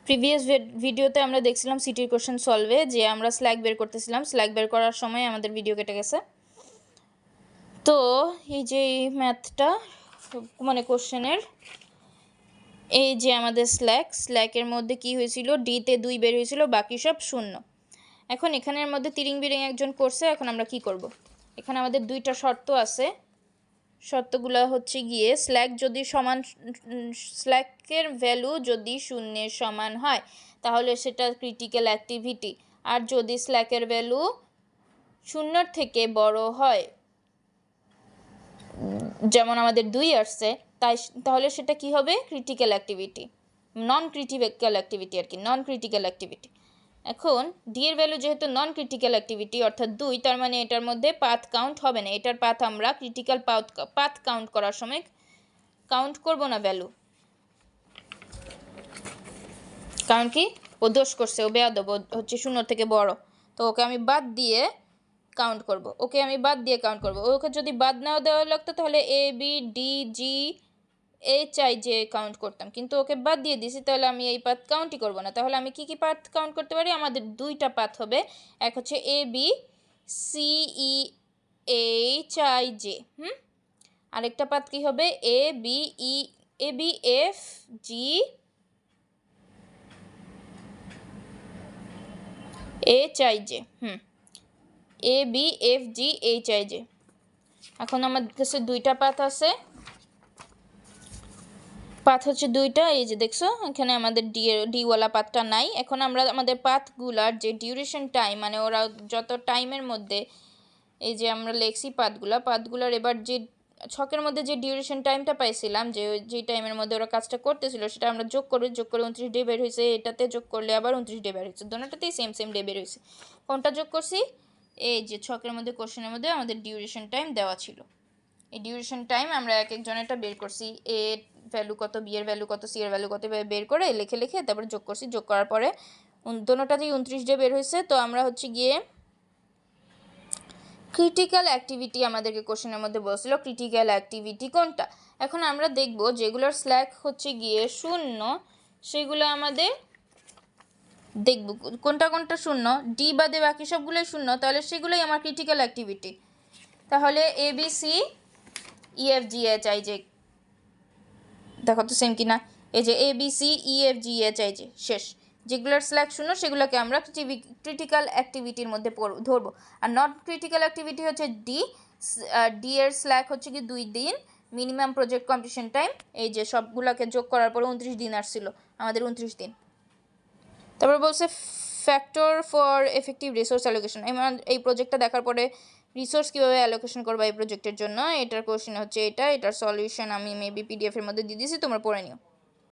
Previous ভিডিওতে আমরা দেখছিলাম সিটির কোশ্চেন সলভে যে আমরা স্ল্যাগ বের করতেছিলাম। স্ল্যাগ বের করার সময় আমাদের ভিডিও কেটে গেছে। তো এই যে ম্যাথটা মানে কোশ্চেনের এই যে আমাদের স্ল্যাকের মধ্যে কি হয়েছিল, ডিতে 2 বের হয়েছিল, বাকি সব 0। এখন এখানের মধ্যে তিরিং বিরিং একজন করছে। এখন আমরা কি করব? এখানে আমাদের 2টা শর্ত আছে। শর্তগুলো হচ্ছে গিয়ে স্ল্যাকের ভ্যালু যদি 0-এর সমান হয় তাহলে সেটা ক্রিটিক্যাল অ্যাক্টিভিটি, আর যদি স্ল্যাকের ভ্যালু 0-এর থেকে বড় হয়, যেমন আমাদের 2 আসছে, তাহলে সেটা কি হবে? ক্রিটিক্যাল অ্যাক্টিভিটি, নন ক্রিটিক্যাল অ্যাক্টিভিটি আর কি, নন ক্রিটিক্যাল অ্যাক্টিভিটি। এখন ডি এর ভ্যালু যেহেতু নন ক্রিটিক্যাল অ্যাক্টিভিটি অর্থাৎ 2, তার মানে এটার মধ্যে পাথ কাউন্ট হবে না। এটার পাথ আমরা ক্রিটিক্যাল পাথ কাউন্ট করার সময় কাউন্ট করব না ভ্যালু, কারণ কি ও দোষ করছে, ও বেয়াদব, হচ্ছে 0 থেকে বড়। তো ওকে আমি বাদ দিয়ে কাউন্ট করব। ওকে যদি বাদ নাও দেওয়া লাগতো তাহলে A B D G H I J count করতাম, কিন্তু ওকে বাদ দিয়ে দিছি, তাহলে আমি এই পাথ কাউন্টই করব না। তাহলে আমি কি পাথ কাউন্ট করতে পারি? আমাদের 2টা পাথ হবে। এক হচ্ছে A B C E H I J, আরেকটা পাথ কি হবে? A B F G H I J, A B F G H I J. এখন আমাদের কাছে 2টা পাথ আছে। পাথ হচ্ছে 2টা। এই যে দেখছো এখানে আমাদের ডিওয়ালা পাথটা নাই। এখন আমরা আমাদের পাথগুলার যে ডিউরেশন টাইম, মানে ওরা যত টাইমের মধ্যে, এই যে আমরা লেখছি পাথগুলার এবার যে ছকের মধ্যে যে ডিউরেশন টাইমটা পাইছিলাম, যে টাইমের মধ্যে ওরা কাজটা করতেছিল, সেটা আমরা যোগ করে 29 ডে বের হয়েছে। এটাতে যোগ করলে আবার 29 ডে বের হয়েছে। দুটোটাতেই সেম ডে বের হয়েছে। কোনটা যোগ করছি? এই যে ছকের মধ্যে কোশ্চেনের মধ্যে আমাদের ডিউরেশন টাইম দেওয়া ছিল। এই ডিউরেশন টাইম আমরা এক একজনেরটা বের করছি। এ ভ্যালু কত, বি এর ভ্যালু কত, সি এর ভ্যালু কত বের করে লিখে তারপরে যোগ করছি। যোগ করার পরে দুটোটাতেই 29 ডে বের হয়েছে। তো আমরা হচ্ছে গিয়ে ক্রিটিক্যাল অ্যাক্টিভিটি আমাদেরকে কোশ্চেনের মধ্যে বলছিল ক্রিটিক্যাল অ্যাক্টিভিটি কোনটা। এখন আমরা দেখব যেগুলোর স্ল্যাক হচ্ছে গিয়ে 0, সেগুলো আমাদের দেখব কোনটা 0। ডি বাদে বাকি সবগুলোই 0, তাহলে সেগুলোই আমার ক্রিটিক্যাল অ্যাক্টিভিটি। তাহলে A B C E F G H I J, দেখো তো সেম কিনা। এই যে A B C E F G H I J শেষ। যেগুলোর স্ল্যাক 0 সেগুলোকে আমরা ক্রিটিক্যাল অ্যাক্টিভিটির মধ্যে ধরবো। আর নট ক্রিটিক্যাল অ্যাক্টিভিটি হচ্ছে ডি এর স্ল্যাক হচ্ছে কি 2 দিন, মিনিমাম প্রজেক্ট কমপ্লিশন টাইম। এই যে সবগুলোকে যোগ করার পরে 29 দিন আসছিল, আমাদের 29 দিন। তারপর বলছে factor for effective resource allocation. এই প্রজেক্টটা দেখার পরে রিসোর্স কীভাবে অ্যালোকেশন করবা এই প্রজেক্টের জন্য, এটার কোশ্চেন হচ্ছে এটার সলিউশন আমি মেবি পিডিএফের মধ্যে দিয়ে দিয়েছি, তোমরা পড়ে নিও।